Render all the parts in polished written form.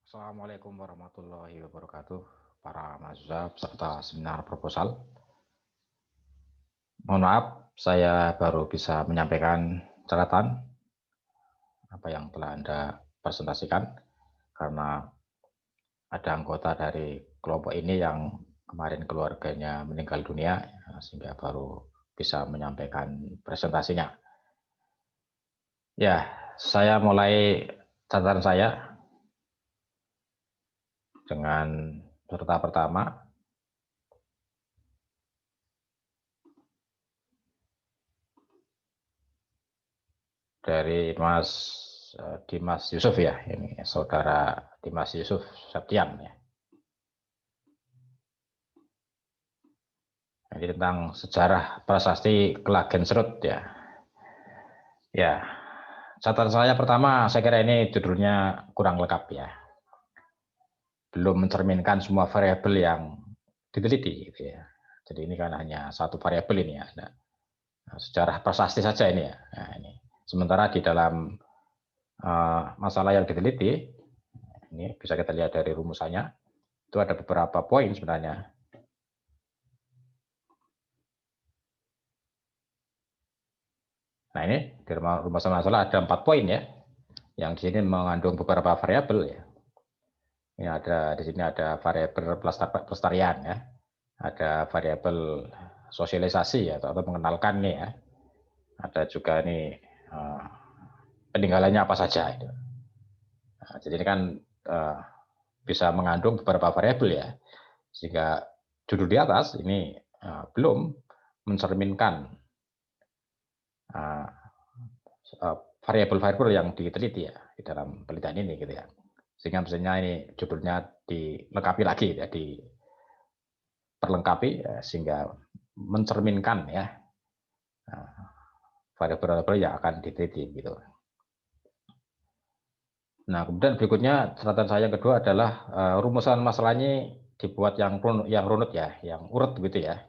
Assalamualaikum warahmatullahi wabarakatuh, para mahasiswa peserta seminar proposal. Mohon maaf, saya baru bisa menyampaikan catatan apa yang telah Anda presentasikan, karena ada anggota dari kelompok ini yang kemarin keluarganya meninggal dunia, sehingga baru bisa menyampaikan presentasinya. Ya, saya mulai catatan saya dengan peserta pertama. Dari Mas Dimas Yusuf ya, ini saudara Dimas Yusuf Septian ya. Ini tentang sejarah prasasti Klagenserut ya. Ya, catatan saya pertama, saya kira ini judulnya kurang lengkap ya. Belum mencerminkan semua variabel yang diteliti gitu ya. Jadi ini kan hanya satu variabel ini ya. Nah, sejarah prasasti saja ini ya. Nah, ini. Sementara di dalam masalah yang diteliti, ini bisa kita lihat dari rumusannya, itu ada beberapa poin sebenarnya. Nah ini di rumusan masalah ada 4 poin ya, yang di sini mengandung beberapa variabel ya. Ini ada di sini ada variabel pelestarian ya, ada variabel sosialisasi ya, atau mengenalkan nih ya. Ada juga nih peninggalannya apa saja itu. Nah, jadi ini kan bisa mengandung beberapa variabel ya, sehingga judul di atas ini belum mencerminkan variabel-variabel yang diteliti ya di dalam penelitian ini gitu ya. Sehingga misalnya ini judulnya dilengkapi lagi ya, diperlengkapi ya, sehingga mencerminkan ya variabel-variabel yang akan diteliti gitu. Nah, kemudian berikutnya catatan saya yang kedua adalah rumusan masalahnya dibuat yang runut ya, yang urut begitu ya.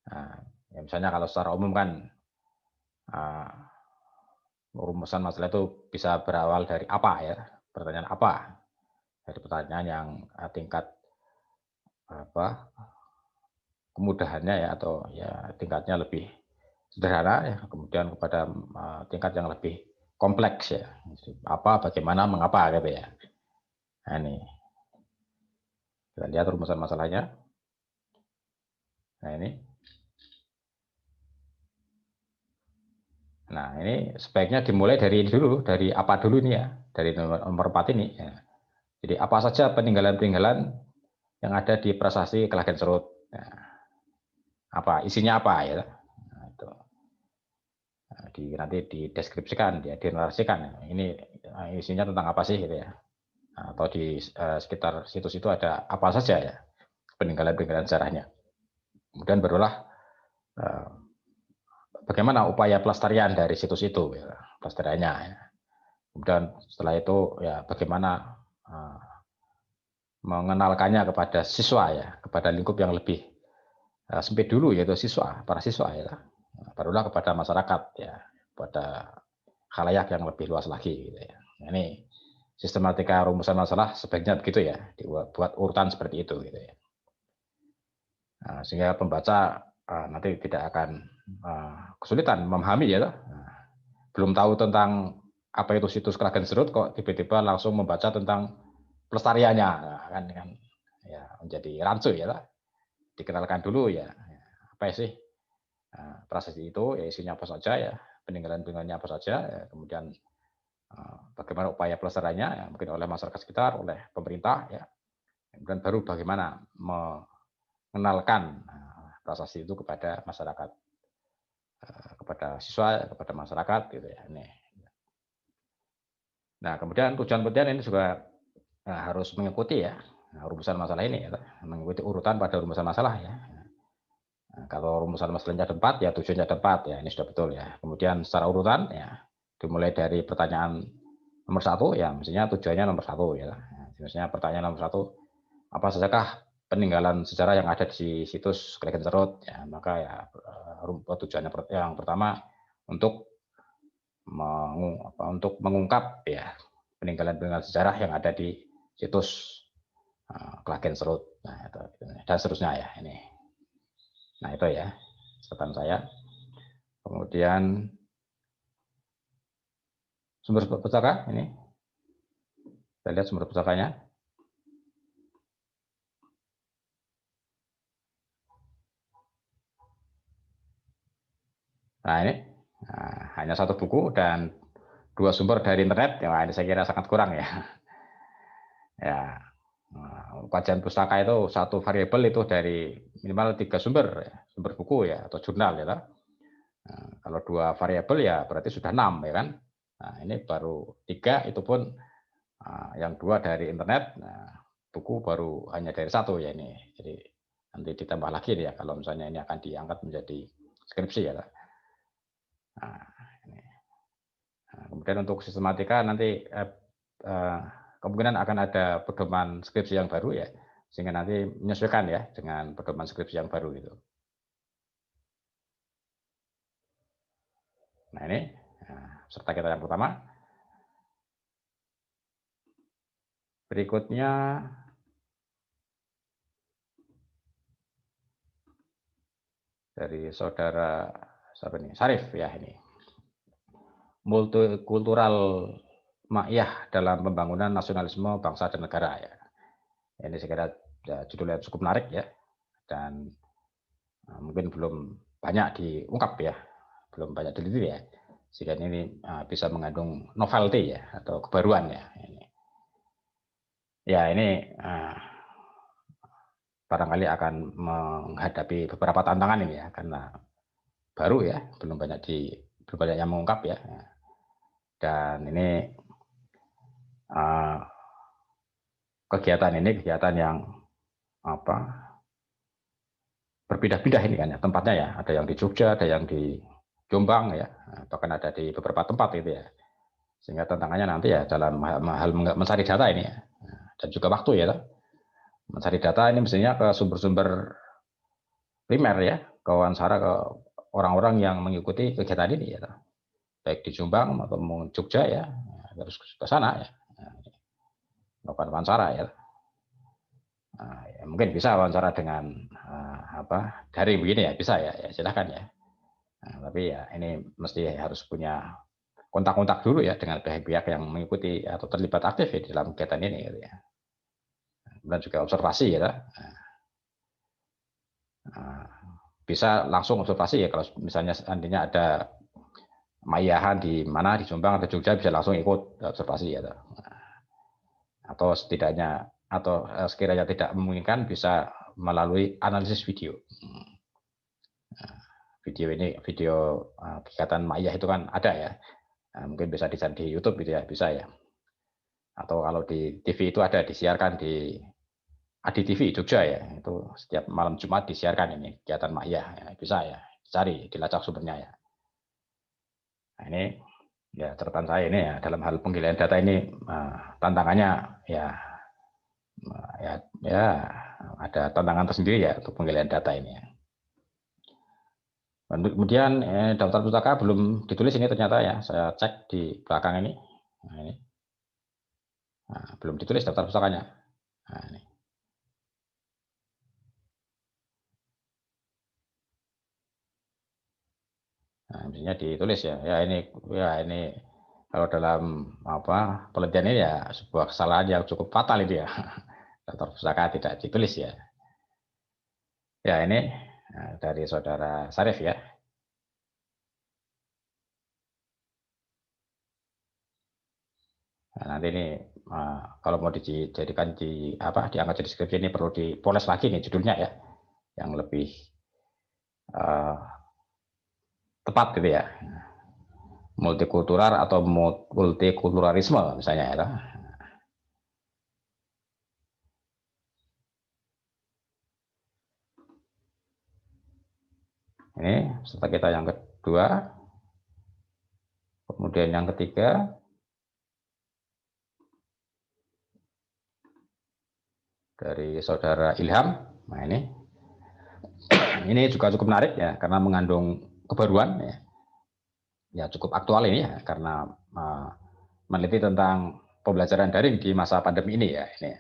Nah, ya misalnya kalau secara umum kan rumusan masalah itu bisa berawal dari apa ya, pertanyaan apa, dari pertanyaan yang tingkat kemudahannya ya, atau ya tingkatnya lebih sederhana ya, kemudian kepada tingkat yang lebih kompleks ya, apa, bagaimana, mengapa gitu ya. Nah ini kita lihat rumusan masalahnya. Nah ini sebaiknya dimulai dari ini dulu, dari apa dulu ini ya, dari nomor 4 ini ya. Jadi apa saja peninggalan-peninggalan yang ada di prasasti Klagenserut. Nah, apa isinya apa ya. Nah, itu. Nah, nanti dideskripsikan, ya, dinarasikan. Ini isinya tentang apa sih gitu ya. Nah, atau di sekitar situs itu ada apa saja ya peninggalan-peninggalan sejarahnya. Kemudian barulah bagaimana upaya pelestarian dari situs itu, ya, pelestariannya. Ya. Kemudian setelah itu ya bagaimana mengenalkannya kepada siswa ya, kepada lingkup yang lebih sempit dulu yaitu siswa, para siswa ya. Barulah kepada masyarakat ya, pada khalayak yang lebih luas lagi gitu ya. Ini sistematika rumusan masalah sebaiknya begitu ya, dibuat urutan seperti itu gitu ya. Nah, sehingga pembaca nanti tidak akan kesulitan memahami ya. Belum tahu tentang apa itu situs Klagenserut kok tiba-tiba langsung membaca tentang pelestariannya, nah, kan ya menjadi rancu ya. Dikenalkan dulu ya, apa sih prasasti itu, ya isinya apa saja ya, peninggalan-peninggalannya apa saja, ya, kemudian bagaimana upaya pelestariannya, ya, mungkin oleh masyarakat sekitar, oleh pemerintah ya, kemudian baru bagaimana mengenalkan prasasti itu kepada masyarakat, kepada siswa, kepada masyarakat gitu ya. Nah, kemudian tujuan penelitian ini juga harus mengikuti ya rumusan masalah ini ya, mengikuti urutan pada rumusan masalah ya. Nah, kalau rumusan masalahnya ada 4 ya tujuannya ada 4 ya, ini sudah betul ya. Kemudian secara urutan ya dimulai dari pertanyaan nomor 1 ya, mestinya tujuannya nomor 1 ya. Misalnya pertanyaan nomor 1, apa sajakah peninggalan sejarah yang ada di situs Klagenserut ya, maka ya tujuannya yang pertama untuk mengungkap ya peninggalan-peninggalan sejarah yang ada di situs Klagenfurt, nah, dan seterusnya ya ini. Nah itu ya catatan saya. Kemudian sumber pustaka ini, kita lihat sumber pustakanya. Nah ini hanya satu buku dan 2 sumber dari internet, ya ini saya kira sangat kurang ya. Ya, kajian pustaka itu satu variabel itu dari minimal 3 sumber, ya, sumber buku ya atau jurnal ya. Nah, kalau 2 variabel ya berarti sudah 6 ya kan. Nah ini baru 3 itu pun yang 2 dari internet, nah, buku baru hanya dari 1 ya ini. Jadi nanti ditambah lagi ya kalau misalnya ini akan diangkat menjadi skripsi ya. Nah, ini. Nah, kemudian untuk sistematika nanti kemungkinan akan ada pedoman skripsi yang baru ya, sehingga nanti menyesuaikan ya dengan pedoman skripsi yang baru gitu. Nah ini serta kita yang pertama. Berikutnya dari saudara siapa ini? Sarif ya ini. Multikultural makyah dalam pembangunan nasionalisme bangsa dan negara ya. Ini saya kira judulnya cukup menarik ya, dan mungkin belum banyak diungkap ya, belum banyak diteliti ya, sehingga ini bisa mengandung novelty ya atau kebaruan ya. Ini barangkali akan menghadapi beberapa tantangan ini ya, karena baru ya, belum banyak yang mengungkap ya. Dan ini kegiatan yang berpindah-pindah ini kan ya tempatnya ya, ada yang di Jogja, ada yang di Jombang ya, bahkan ada di beberapa tempat gitu ya, sehingga tantangannya nanti ya dalam hal mencari data ini ya, dan juga waktu ya, mencari data ini mestinya ke sumber-sumber primer ya, ke wawancara ke orang-orang yang mengikuti kegiatan ini ya, baik di Jombang atau Jogja ya, harus ke sana ya, melakukan wawancara ya. Ya mungkin bisa wawancara dengan daring begini ya, bisa ya, silakan ya. Tapi ya ini mesti harus punya kontak-kontak dulu ya dengan pihak-pihak yang mengikuti atau terlibat aktif ya dalam kegiatan ini gitu ya. Dan juga observasi ya. Bisa langsung observasi ya, kalau misalnya seandainya ada mayahan di mana di Jombang atau Jogja, bisa langsung ikut observasi ya. Atau setidaknya atau sekiranya tidak memungkinkan bisa melalui analisis video. Video kegiatan mayah itu kan ada ya. Mungkin bisa dicari di YouTube gitu ya, bisa ya. Atau kalau di TV itu ada disiarkan di Adi TV Jogja ya, itu setiap malam Jumat disiarkan ini kegiatan makyah ya, bisa ya, cari dilacak sumbernya ya. Nah ini ya catatan saya ini ya, dalam hal penggalian data ini tantangannya ya ada tantangan tersendiri ya untuk penggalian data ini ya. Kemudian daftar pustaka belum ditulis ini ternyata ya, saya cek di belakang ini. Nah, ini. Nah, belum ditulis daftar pustakanya. Nah, ini. Nah, misalnya ditulis ya. Ini kalau dalam penelitian ini ya sebuah kesalahan yang cukup fatal itu ya. Daftar pustaka tidak ditulis ya. Ya ini dari saudara Sarif ya. Nah, nanti ini kalau mau dijadikan diangkat jadi skripsi ini perlu dipoles lagi nih judulnya ya, yang lebih tepat gitu ya, multikultural atau multikulturalisme misalnya ya. Ini serta kita yang kedua, kemudian yang ketiga dari saudara Ilham. Nah ini juga cukup menarik ya, karena mengandung kebaruan ya, cukup aktual ini ya, karena meneliti tentang pembelajaran daring di masa pandemi ini ya. Ini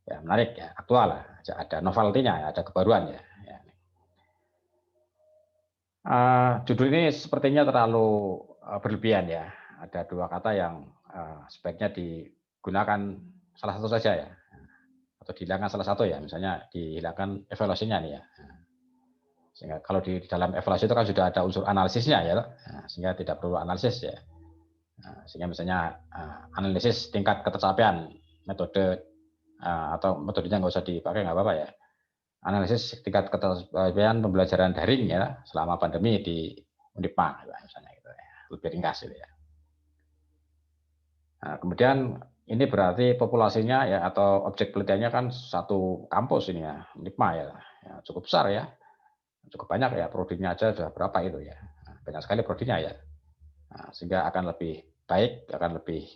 ya menarik ya, aktual lah, ada novelty-nya, ya, ada kebaruan ya. Judul ini sepertinya terlalu berlebihan ya. Ada dua kata yang sebaiknya digunakan salah satu saja ya, atau dihilangkan salah satu ya. Misalnya dihilangkan evaluasinya nih ya. Sehingga kalau di dalam evaluasi itu kan sudah ada unsur analisisnya ya, sehingga tidak perlu analisis ya. Sehingga misalnya analisis tingkat ketercapaian metode atau metodenya nggak usah dipakai, nggak apa-apa ya. Analisis tingkat ketercapaian pembelajaran daring ya selama pandemi di Undipma misalnya gitu ya, lebih ringkas gitu ya. Nah, kemudian ini berarti populasinya ya atau objek penelitiannya kan satu kampus ini ya, Undipma ya, cukup besar ya, cukup banyak ya, prodinya aja sudah berapa itu ya, banyak sekali prodinya ya. Nah, sehingga akan lebih baik, akan lebih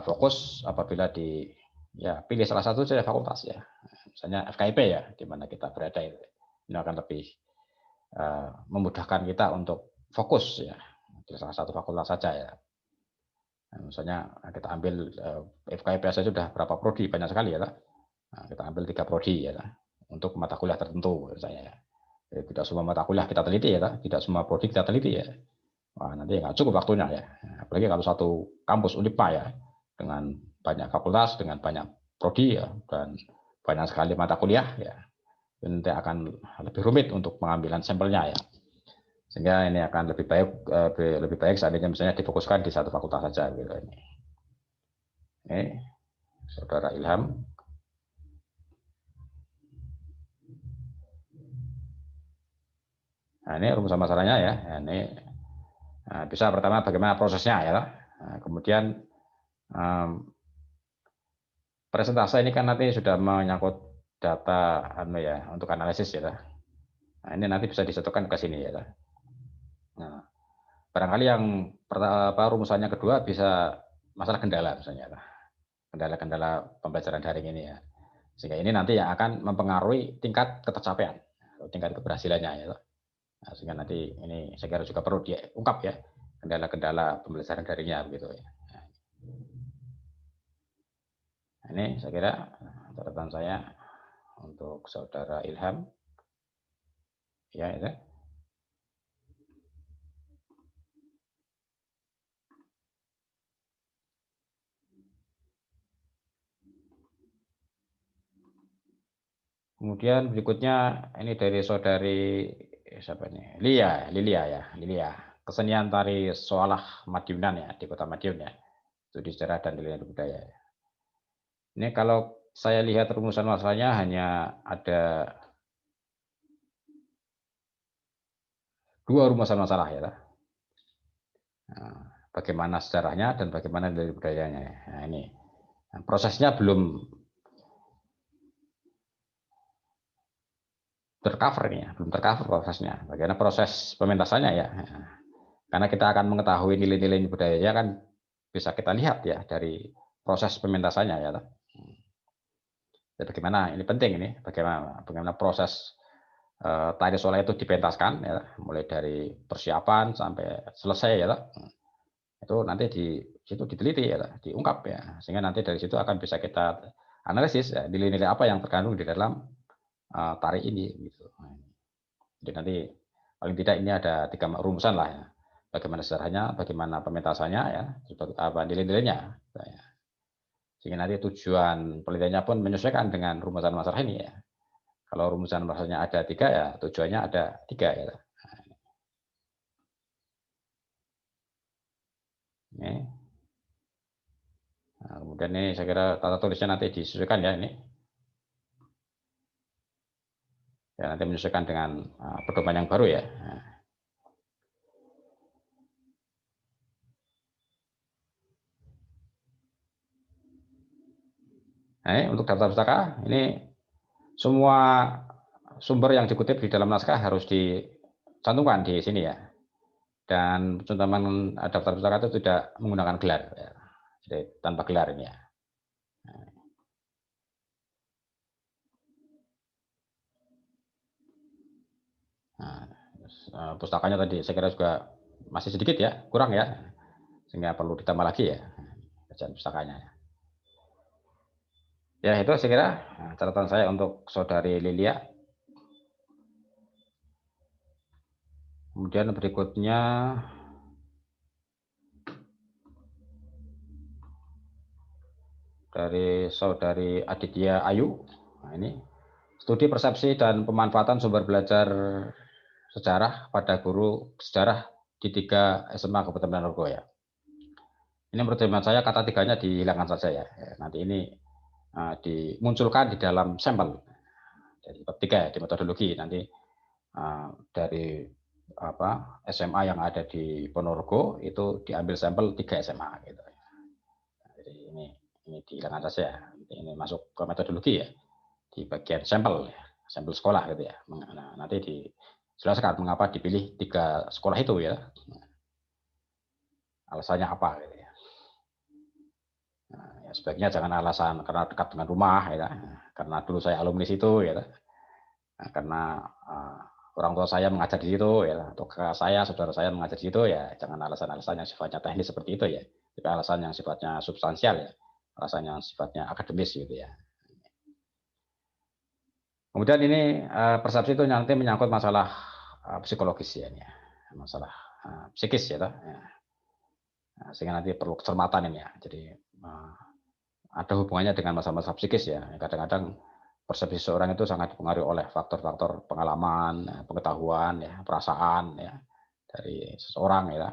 fokus apabila pilih salah satu saja fakultas ya, misalnya FKIP ya, di mana kita berada itu. Ini akan lebih memudahkan kita untuk fokus ya di salah satu fakultas saja ya. Nah, misalnya kita ambil FKIP saja sudah berapa prodi, banyak sekali ya. Nah, kita ambil 3 prodi ya untuk mata kuliah tertentu misalnya ya. Jadi, tidak semua mata kuliah kita teliti ya, tidak semua prodi kita teliti ya. Wah, nanti nggak cukup waktunya ya. Apalagi kalau satu kampus Unipma ya, dengan banyak fakultas, dengan banyak prodi ya, dan banyak sekali mata kuliah ya, nanti akan lebih rumit untuk pengambilan sampelnya ya. Sehingga ini akan lebih baik seandainya misalnya difokuskan di satu fakultas saja gitu ini. Ini Saudara Ilham. Nah, ini rumusan masalahnya ya. Ini bisa pertama bagaimana prosesnya ya. Nah, kemudian presentase ini kan nanti sudah menyangkut data ya untuk analisis ya. Nah, ini nanti bisa disatukan ke sini ya. Nah, barangkali yang rumusannya kedua bisa masalah kendala misalnya, kendala-kendala pembelajaran daring ini ya. Sehingga ini nanti yang akan mempengaruhi tingkat ketercapaian, tingkat keberhasilannya ya. Nah, sehingga nanti ini saya kira juga perlu diungkap ya kendala-kendala pembelajaran daringnya begitu ya. Nah, ini saya kira catatan saya untuk Saudara Ilham. Ya, itu. Kemudian berikutnya ini dari Saudari siapa ini? Lilia. Kesenian tari Soalah Madiunan ya, di Kota Madiun ya. Studi sejarah dan nilai budaya. Ini kalau saya lihat rumusan masalahnya hanya ada 2 rumusan masalah ya. Nah, bagaimana sejarahnya dan bagaimana nilai budayanya. Nah, ini prosesnya belum tercover nih ya, belum tercover prosesnya. Bagaimana proses pementasannya ya. Karena kita akan mengetahui nilai-nilai budayanya kan bisa kita lihat ya dari proses pementasannya ya. Jadi bagaimana ini penting ini, bagaimana proses tari Solah itu dipentaskan ya, mulai dari persiapan sampai selesai ya. Itu nanti di situ diteliti ya, diungkap ya, sehingga nanti dari situ akan bisa kita analisis ya, nilai-nilai apa yang terkandung di dalam tari ini gitu. Jadi nanti paling tidak ini ada 3 rumusan lah ya. Bagaimana sejarahnya, bagaimana pementasannya ya, apa nilai-nilainya. Ya. Sehingga nanti tujuan penelitiannya pun menyesuaikan dengan rumusan masalah ini ya. Kalau rumusan masalahnya ada 3 ya, tujuannya ada 3 ya. Ini. Nah, kemudian ini saya kira tata tulisnya nanti disesuaikan ya ini. Ya, nanti menyesuaikan dengan pedoman yang baru ya. Nah, untuk daftar pustaka ini semua sumber yang dikutip di dalam naskah harus dicantumkan di sini ya. Dan cantuman daftar pustaka itu tidak menggunakan gelar ya. Jadi tanpa gelar ini ya. Nah, pustakanya tadi saya kira juga masih sedikit ya, kurang ya, sehingga perlu ditambah lagi ya. bacaan pustakanya. Ya itu saya kira catatan saya untuk saudari Lilia. Kemudian berikutnya dari saudari Aditya Ayu. Nah, ini studi persepsi dan pemanfaatan sumber belajar sejarah pada guru sejarah di 3 SMA Kabupaten Ponorogo ya. Ini menurut hemat saya kata tiganya dihilangkan saja ya. Nanti ini dimunculkan di dalam sampel dari bab 3 ya, di metodologi nanti dari SMA yang ada di Ponorogo itu diambil sampel 3 SMA gitu. Jadi ini dihilangkan saja. Ini masuk ke metodologi ya di bagian sampel sekolah gitu ya. Nah, nanti dijelaskan mengapa dipilih 3 sekolah itu ya. Alasannya apa gitu ya. Nah, ya sebaiknya jangan alasan karena dekat dengan rumah ya. Karena dulu saya alumni situ ya. Nah, karena orang tua saya mengajar di situ ya, atau kakak saya, saudara saya mengajar di situ ya, jangan alasan-alasan yang sifatnya teknis seperti itu ya, tapi alasan yang sifatnya substansial ya, alasan yang sifatnya akademis gitu ya. Kemudian ini persepsi itu nanti menyangkut masalah psikologis ya, masalah psikis ya, nah, sehingga nanti perlu kecermatan ini ya. Jadi ada hubungannya dengan masalah-masalah psikis ya. Kadang-kadang persepsi seseorang itu sangat dipengaruhi oleh faktor-faktor pengalaman, pengetahuan, ya, perasaan ya dari seseorang ya.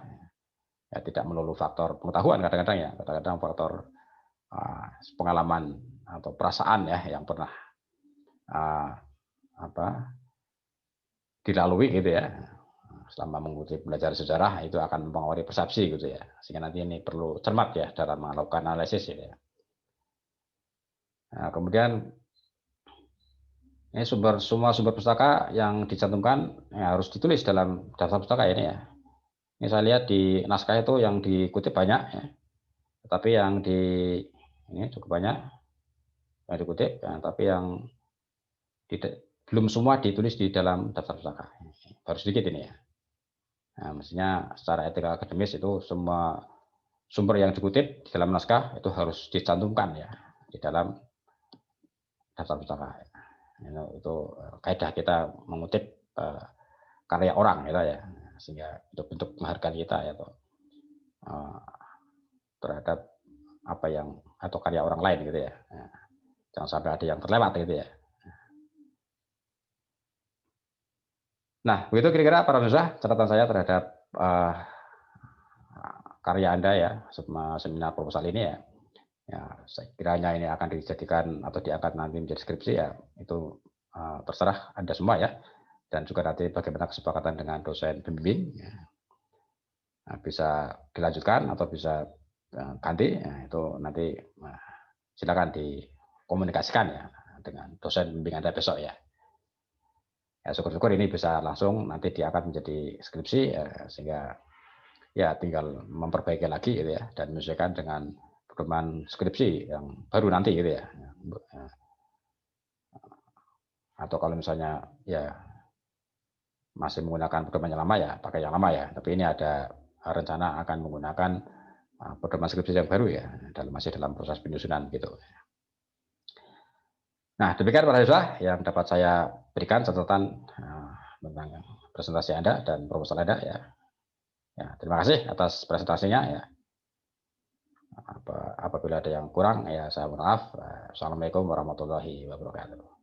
Ya tidak melulu faktor pengetahuan kadang-kadang ya, kadang-kadang faktor pengalaman atau perasaan ya yang pernah dilalui gitu ya. Selama mengikuti belajar sejarah itu akan mempengaruhi persepsi gitu ya. Sehingga nanti ini perlu cermat ya dalam melakukan analisis ya. Nah, kemudian ini semua sumber pustaka yang dicantumkan ya, harus ditulis dalam daftar pustaka ini ya. Ini saya lihat di naskah itu yang dikutip banyak ya. Tetapi yang ini cukup banyak yang dikutip ya, tapi yang belum semua ditulis di dalam daftar pustaka. Baru sedikit ini ya. Nah, mestinya secara etika akademis itu semua sumber yang dikutip di dalam naskah itu harus dicantumkan ya di dalam daftar pustaka. Itu kaidah kita mengutip karya orang gitu ya, sehingga itu bentuk penghargaan kita ya terhadap apa yang atau karya orang lain gitu ya. Jangan sampai ada yang terlewat gitu ya. Nah, begitu kira-kira para pemirsa catatan saya terhadap karya Anda ya, seminar proposal ini ya. Ya, kiranya ini akan dijadikan atau diangkat nanti menjadi skripsi ya, itu terserah Anda semua ya. Dan juga nanti bagaimana kesepakatan dengan dosen pembimbing. Ya. Nah, bisa dilanjutkan atau bisa ganti, ya, itu nanti silakan dikomunikasikan ya dengan dosen pembimbing Anda besok ya. Ya syukur-syukur ini bisa langsung nanti diangkat menjadi skripsi ya, sehingga ya tinggal memperbaiki lagi gitu ya dan menyesuaikan dengan pedoman skripsi yang baru nanti gitu ya. Atau kalau misalnya ya masih menggunakan pedoman yang lama ya pakai yang lama ya. Tapi ini ada rencana akan menggunakan pedoman skripsi yang baru ya, masih dalam proses penyusunan gitu. Nah demikian para siswa yang dapat saya berikan catatan tentang presentasi Anda dan proposal Anda ya. Ya terima kasih atas presentasinya ya. Apabila ada yang kurang ya saya mohon maaf. Assalamualaikum warahmatullahi wabarakatuh.